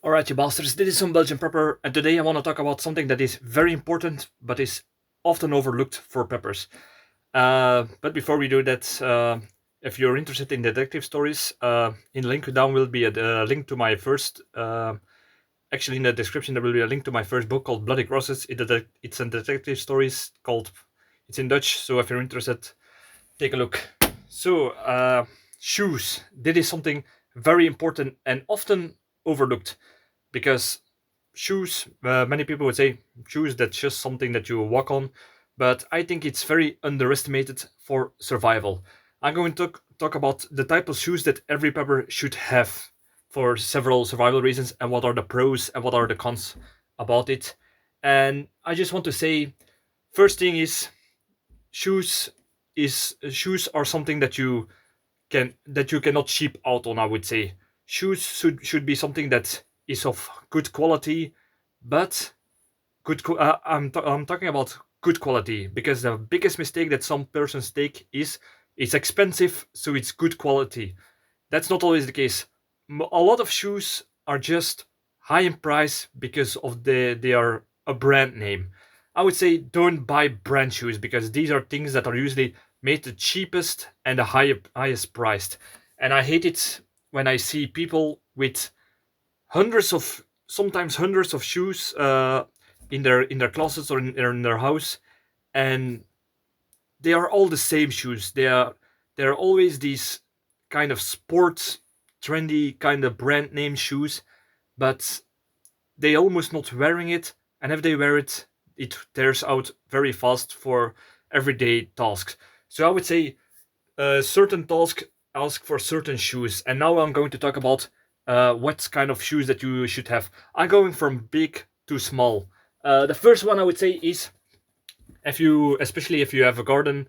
Alright, you bastards, this is Some-Belgian-prepper, and today I want to talk about something that is very important, but is often overlooked for preppers. But before we do that, if you're interested in detective stories, in link down will be a link to my first, actually in the description there will be a link to my first book called Bloody Crosses. It's a detective stories called, it's in Dutch, so if you're interested, take a look. So, shoes. That is something very important and often overlooked because shoes, many people would say shoes, that's just something that you walk on, but I think it's very underestimated for survival. I'm going to talk about the type of shoes that every prepper should have for several survival reasons and what are the pros and what are the cons about it. And I just want to say, first thing is shoes shoes are something that you cannot cheap out on. I would say shoes should be something that is of good quality, but I'm talking about good quality because the biggest mistake that some persons take is it's expensive, so it's good quality. That's not always the case. A lot of shoes are just high in price because of they are a brand name. I would say don't buy brand shoes because these are things that are usually made the cheapest and the highest priced. And I hate it when I see people with sometimes hundreds of shoes in their closets or in their house, and they are all the same shoes. They are always these kind of sports, trendy kind of brand name shoes, but they almost not wearing it, and if they wear it, it tears out very fast for everyday tasks. So I would say certain tasks ask for certain shoes, and now I'm going to talk about what kind of shoes that you should have. I'm going from big to small. The first one I would say is especially if you have a garden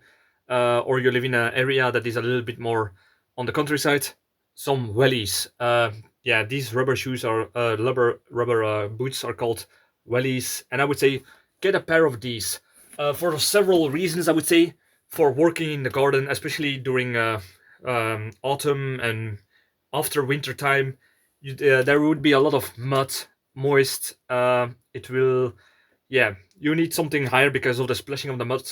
or you live in an area that is a little bit more on the countryside, some wellies. Yeah, these rubber shoes are rubber boots are called wellies, and I would say get a pair of these for several reasons. I would say for working in the garden, especially during autumn and after winter time, there would be a lot of mud, moist. It will, yeah, you need something higher because of the splashing of the mud,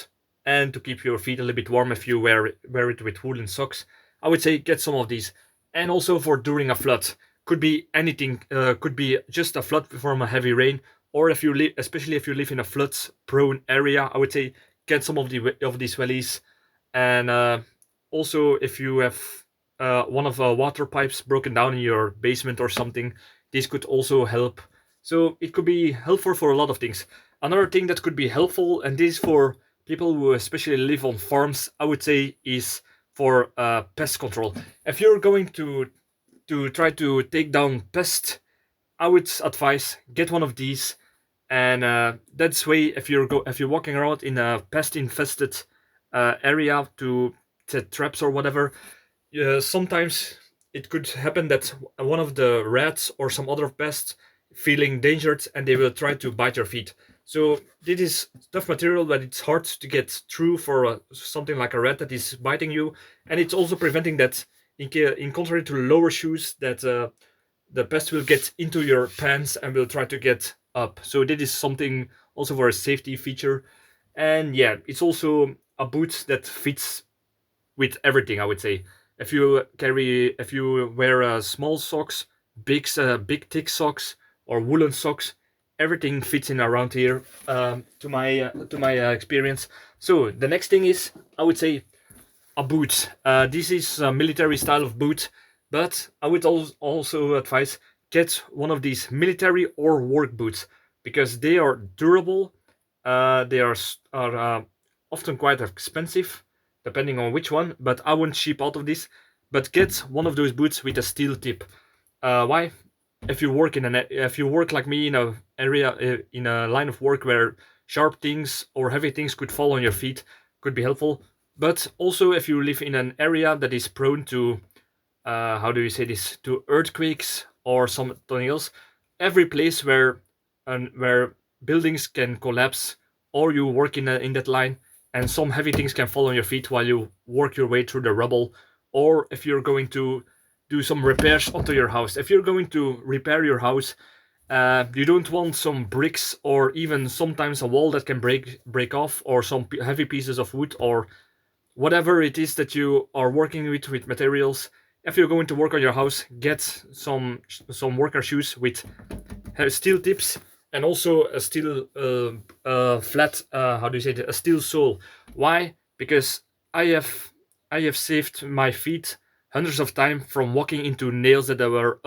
and to keep your feet a little bit warm if you wear it with woolen socks. I would say get some of these, and also for during a flood. Could be anything. Could be just a flood from a heavy rain, or if you live, especially if you live in a flood-prone area, I would say get some of these wellies, and also if you have one of the water pipes broken down in your basement or something, this could also help. So it could be helpful for a lot of things. Another thing that could be helpful, and this is for people who especially live on farms, I would say, is for pest control. If you're going to try to take down pests, I would advise get one of these, and that's way if you're walking around in a pest infested area to set traps or whatever. Sometimes it could happen that one of the rats or some other pests feeling endangered and they will try to bite your feet. So this is tough material that it's hard to get through for something like a rat that is biting you, and it's also preventing that in contrary to lower shoes that the pest will get into your pants and will try to get up. So that is something also for a safety feature. And yeah, it's also a boot that fits with everything, I would say. If you wear small socks, big thick socks, or woolen socks, everything fits in around here. To my experience. So the next thing is, I would say, a boot. This is a military style of boot, but I would also advise get one of these military or work boots because they are durable. They are often quite expensive, depending on which one. But I won't cheap out of this. But get one of those boots with a steel tip. Why? If you work like me in a area in a line of work where sharp things or heavy things could fall on your feet, could be helpful. But also if you live in an area that is prone to how do you say this, to earthquakes or something else, every place where buildings can collapse or you work in that line and some heavy things can fall on your feet while you work your way through the rubble, or if you're going to do some repairs onto your house. If you're going to repair your house, You don't want some bricks or even sometimes a wall that can break off, or some heavy pieces of wood, or whatever it is that you are working with materials. If you're going to work on your house, get some worker shoes with steel tips, and also a steel flat, how do you say it, a steel sole. Why? Because I have I have saved my feet hundreds of times from walking into nails that were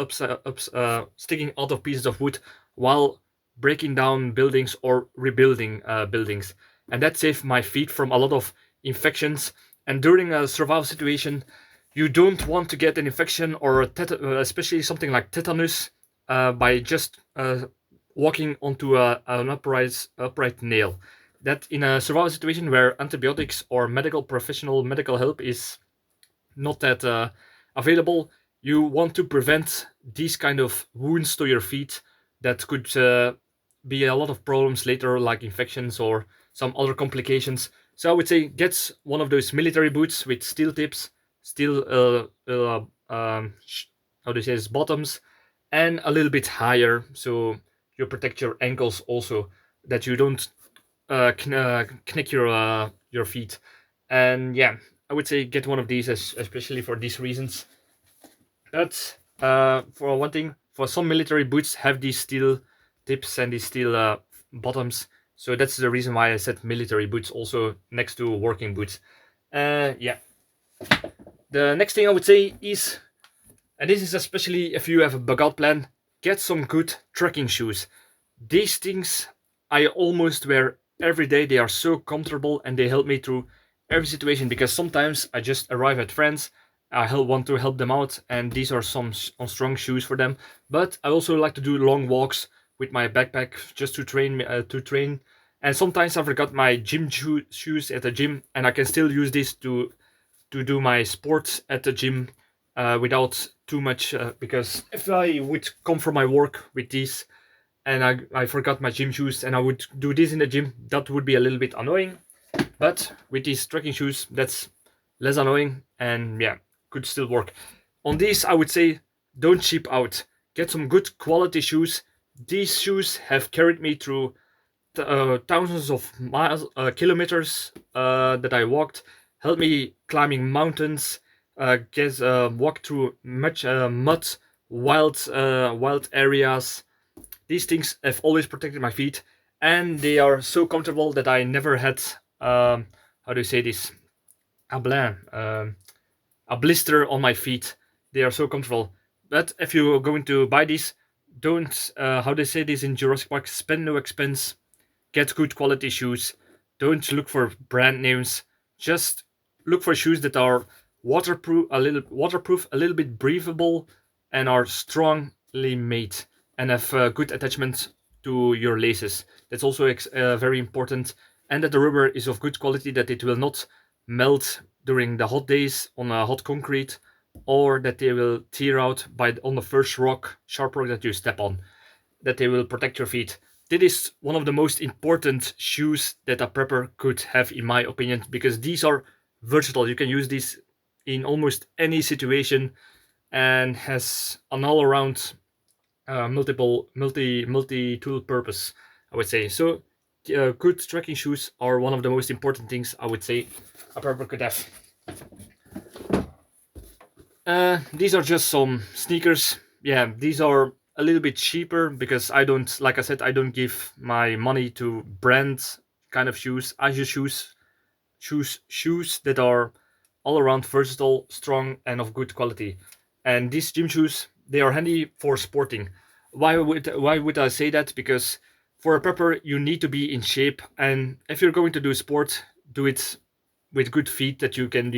sticking out of pieces of wood while breaking down buildings or rebuilding buildings, and that saved my feet from a lot of infections. And during a survival situation, you don't want to get an infection or especially something like tetanus by just walking onto an upright nail. That in a survival situation where antibiotics or medical help is not that available, you want to prevent these kind of wounds to your feet that could be a lot of problems later, like infections or some other complications. So I would say get one of those military boots with steel tips, steel how do you say this, bottoms, and a little bit higher, so you protect your ankles also, that you don't knick your feet. And yeah, I would say get one of these, especially for these reasons. But for one thing, for some military boots have these steel tips and these steel bottoms, so that's the reason why I said military boots also next to working boots. Yeah, the next thing I would say is, and this is especially if you have a bug out plan, get some good trekking shoes. These things I almost wear every day. They are so comfortable and they help me through every situation, because sometimes I just arrive at friends, want to help them out, and these are some strong shoes for them. But I also like to do long walks with my backpack just to train. And sometimes I forgot my shoes at the gym, and I can still use this to do my sports at the gym without too much. Because if I would come from my work with these and I forgot my gym shoes and I would do this in the gym, that would be a little bit annoying. But with these trekking shoes, that's less annoying, and yeah, could still work. On these, I would say don't cheap out. Get some good quality shoes. These shoes have carried me through thousands of miles, kilometers that I walked, helped me climbing mountains, walk through much mud, wild areas. These things have always protected my feet, and they are so comfortable that I never had how do you say this, a blan, a blister on my feet. They are so comfortable. But if you're going to buy these, don't how they say this in Jurassic Park, spend no expense. Get good quality shoes. Don't look for brand names. Just look for shoes that are waterproof, a little bit breathable, and are strongly made and have good attachment to your laces. That's also very important. And that the rubber is of good quality, that it will not melt during the hot days on a hot concrete, or that they will tear out on the first sharp rock that you step on, that they will protect your feet. That is one of the most important shoes that a prepper could have, in my opinion, because these are versatile. You can use these in almost any situation and has an all-around multi tool purpose, I would say. So good trekking shoes are one of the most important things, I would say, a prepper could have. These are just some sneakers. Yeah, these are a little bit cheaper because I don't, like I said, I don't give my money to brand kind of shoes. I just choose shoes that are all around versatile, strong, and of good quality. And these gym shoes, they are handy for sporting. Why would I say that? Because for a prepper, you need to be in shape, and if you're going to do sport, do it with good feet that you can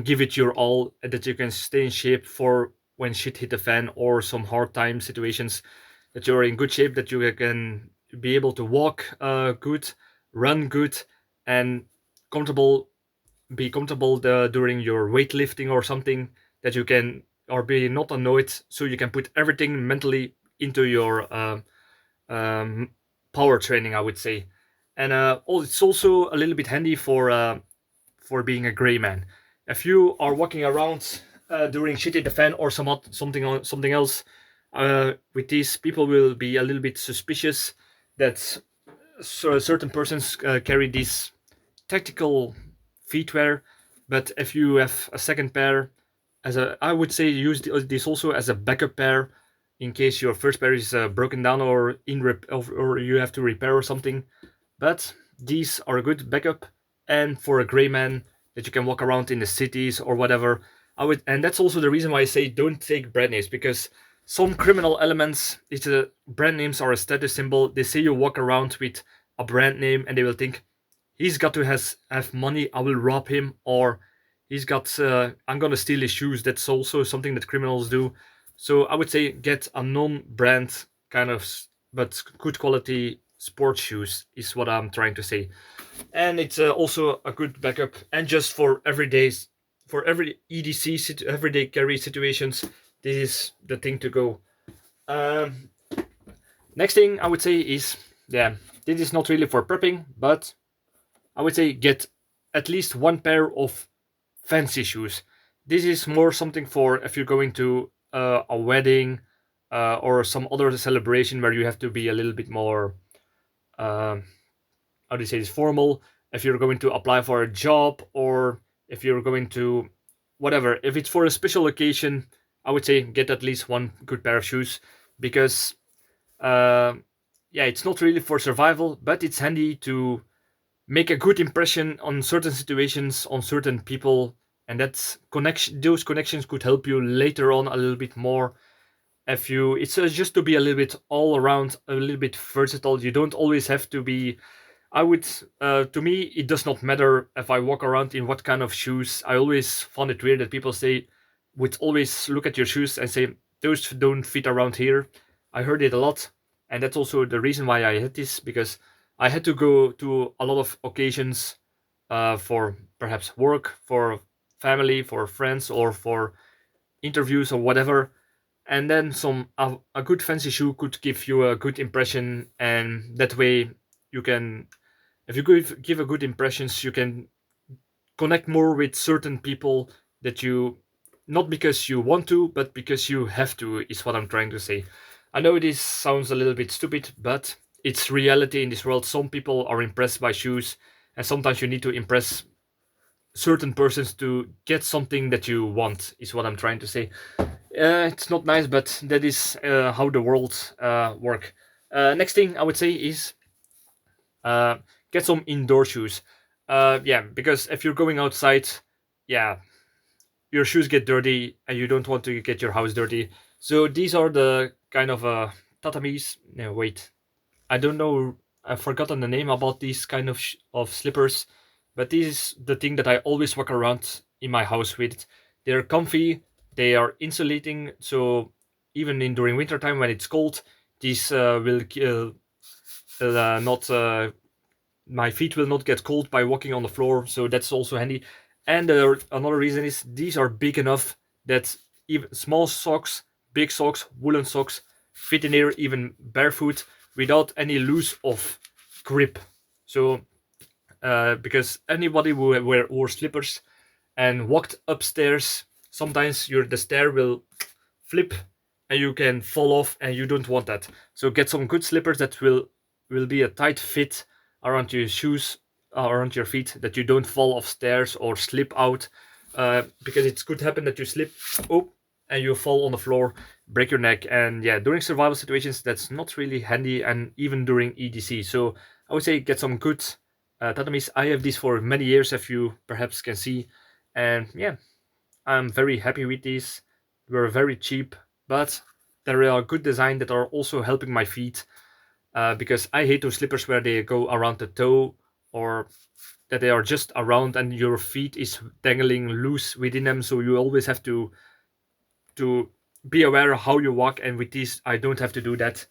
give it your all, and that you can stay in shape for when shit hit the fan or some hard time situations, that you're in good shape, that you can be able to walk good, run good, and comfortable be comfortable during your weightlifting or something, that you can, or be not annoyed, so you can put everything mentally into your um, power training, I would say. And it's also a little bit handy for being a gray man. If you are walking around during shit in the fan or something else, With these, people will be a little bit suspicious that certain persons carry these tactical feetwear. But if you have a second pair, I would say use this also as a backup pair in case your first pair is broken down or or you have to repair or something. But these are a good backup, and for a gray man that you can walk around in the cities or whatever. And that's also the reason why I say don't take brand names, because some criminal elements, it's a brand names are a status symbol. They say you walk around with a brand name, and they will think he's got to have money. I will rob him, or he's got. I'm gonna steal his shoes. That's also something that criminals do. So I would say get a non-brand kind of, but good quality sports shoes is what I'm trying to say. And it's also a good backup, and just for for every everyday carry situations, this is the thing to go. Um, Next thing I would say is, yeah, this is not really for prepping, but I would say get at least one pair of fancy shoes. This is more something for if you're going to a wedding or some other celebration where you have to be a little bit more, um how do you say this, formal. If you're going to apply for a job, or if you're going to whatever, if it's for a special occasion, I would say get at least one good pair of shoes, because um yeah, it's not really for survival, but it's handy to make a good impression on certain situations, on certain people, and those connections could help you later on a little bit more. If you It's just to be a little bit all around, a little bit versatile. You don't always have to be. I would, to me, it does not matter if I walk around in what kind of shoes. I always found it weird that people would always look at your shoes and say, those don't fit around here. I heard it a lot. And that's also the reason why I had this, because I had to go to a lot of occasions for perhaps work, for family, for friends, or for interviews or whatever. And then a good fancy shoe could give you a good impression, and that way you can, if you give a good impressions, you can connect more with certain people, that you, not because you want to, but because you have to, is what I'm trying to say. I know this sounds a little bit stupid, but it's reality in this world. Some people are impressed by shoes, and sometimes you need to impress certain persons to get something that you want, is what I'm trying to say. It's not nice, but that is how the world work. Next thing I would say is uh, get some indoor shoes. Yeah, because if you're going outside, yeah, your shoes get dirty, and you don't want to get your house dirty. So these are the kind of tatamis. No, wait, I don't know. I've forgotten the name about these kind of of slippers, but this is the thing that I always walk around in my house with. They're comfy. They are insulating, so even in during winter time when it's cold, these will not my feet will not get cold by walking on the floor, so that's also handy. And another reason is these are big enough that even small socks, big socks, woolen socks fit in here, even barefoot, without any loss of grip. So, because anybody who wore slippers and walked upstairs, sometimes the stair will flip and you can fall off, and you don't want that. So get some good slippers that will be a tight fit around your shoes, around your feet, that you don't fall off stairs or slip out, because it could happen that you slip, oh, and you fall on the floor, break your neck. And yeah, during survival situations, that's not really handy, and even during EDC. So I would say get some good tatamis. I have these for many years, if you perhaps can see. And yeah, I'm very happy with these. They're very cheap, but they're a good design that are also helping my feet. Because I hate those slippers where they go around the toe, or that they are just around and your feet is dangling loose within them. So you always have to be aware of how you walk. And with these, I don't have to do that.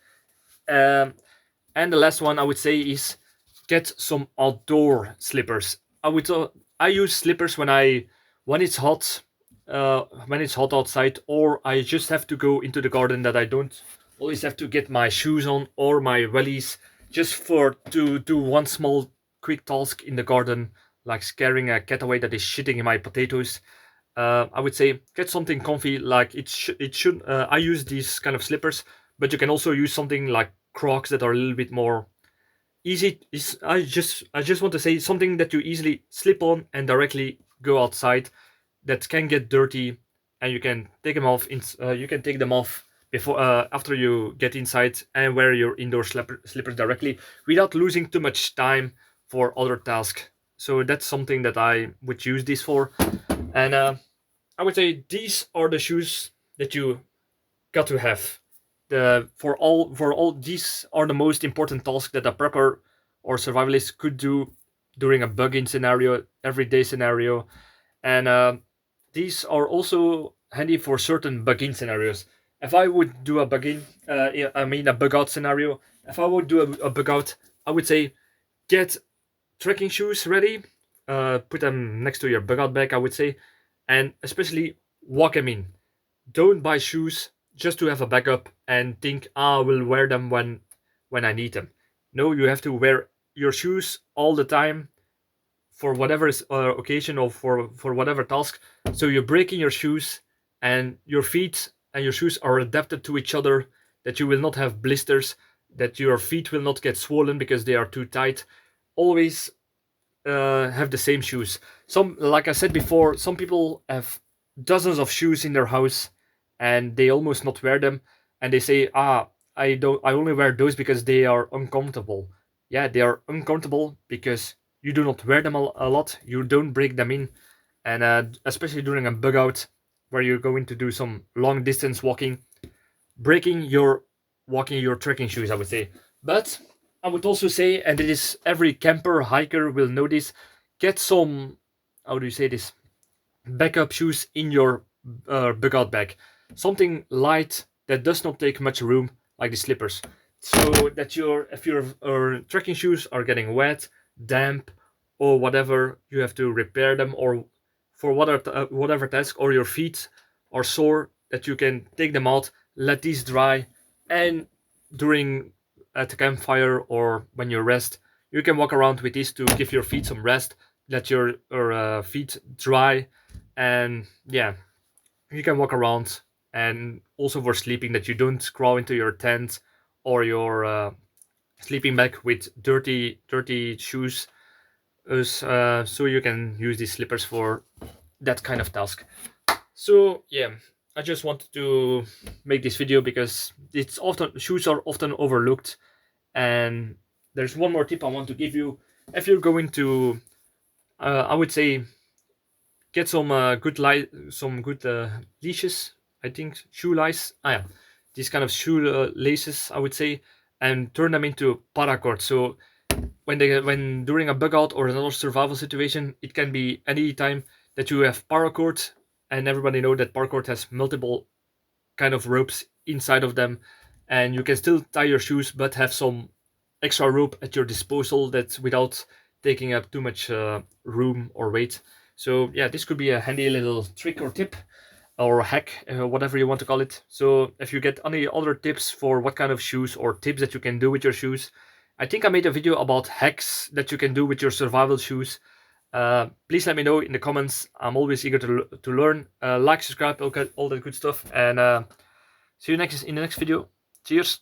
Um, and the last one I would say is get some outdoor slippers. I use slippers when it's hot, when it's hot outside, or I just have to go into the garden, that I don't always have to get my shoes on or my wellies, just for to do one small quick task in the garden, like scaring a cat away that is shitting in my potatoes. I would say get something comfy. Like it should. I use these kind of slippers, but you can also use something like Crocs that are a little bit more easy. Is I just want to say something that you easily slip on and directly go outside. That can get dirty, and you can take them off. You can take them off before after you get inside and wear your indoor slippers directly without losing too much time for other tasks. So that's something that I would use this for, and I would say these are the shoes that you got to have. For all these are the most important tasks that a prepper or survivalist could do during a bug-in scenario, everyday scenario, and these are also handy for certain bug-in scenarios. If I would do a bug-in, I mean a bug-out scenario. If I would do a bug-out, I would say get trekking shoes ready. Put them next to your bug-out bag, I would say, and especially walk them in. Don't buy shoes just to have a backup and think, I will wear them when I need them. No, you have to wear your shoes all the time for whatever occasion or for whatever task. So you're breaking your shoes, and your feet and your shoes are adapted to each other. That you will not have blisters. That your feet will not get swollen because they are too tight. Always have the same shoes. Like I said before, some people have dozens of shoes in their house, and they almost not wear them, and they say, I only wear those because they are uncomfortable. Yeah, they are uncomfortable because you do not wear them a lot. You don't break them in, and especially during a bug out where you're going to do some long distance walking, breaking your walking your trekking shoes, I would say. But I would also say, and it is every camper hiker will know this, get some, how do you say this, backup shoes in your bug out bag. Something light that does not take much room, like the slippers, so that if your trekking shoes are getting wet, damp, or whatever, you have to repair them, or for whatever task, or your feet are sore, that you can take them out, let these dry, and during at the campfire or when you rest, you can walk around with these to give your feet some rest, let your feet dry, and yeah, you can walk around. And also for sleeping, that you don't crawl into your tent or your sleeping bag with dirty shoes, so you can use these slippers for that kind of task. So yeah, I just wanted to make this video because shoes are often overlooked. And there's one more tip I want to give you. If you're going to, I would say, get some good leashes. I think shoe lace. Yeah, these kind of shoe laces, I would say, and turn them into paracord. So when during a bug out or another survival situation, it can be any time that you have paracord, and everybody know that paracord has multiple kind of ropes inside of them, and you can still tie your shoes but have some extra rope at your disposal, that's without taking up too much room or weight. So yeah, this could be a handy little trick or tip or hack, whatever you want to call it. So if you get any other tips for what kind of shoes or tips that you can do with your shoes, I think I made a video about hacks that you can do with your survival shoes. Please let me know in the comments. I'm always eager to learn. Like, subscribe, all that good stuff, and see you in the next video. Cheers.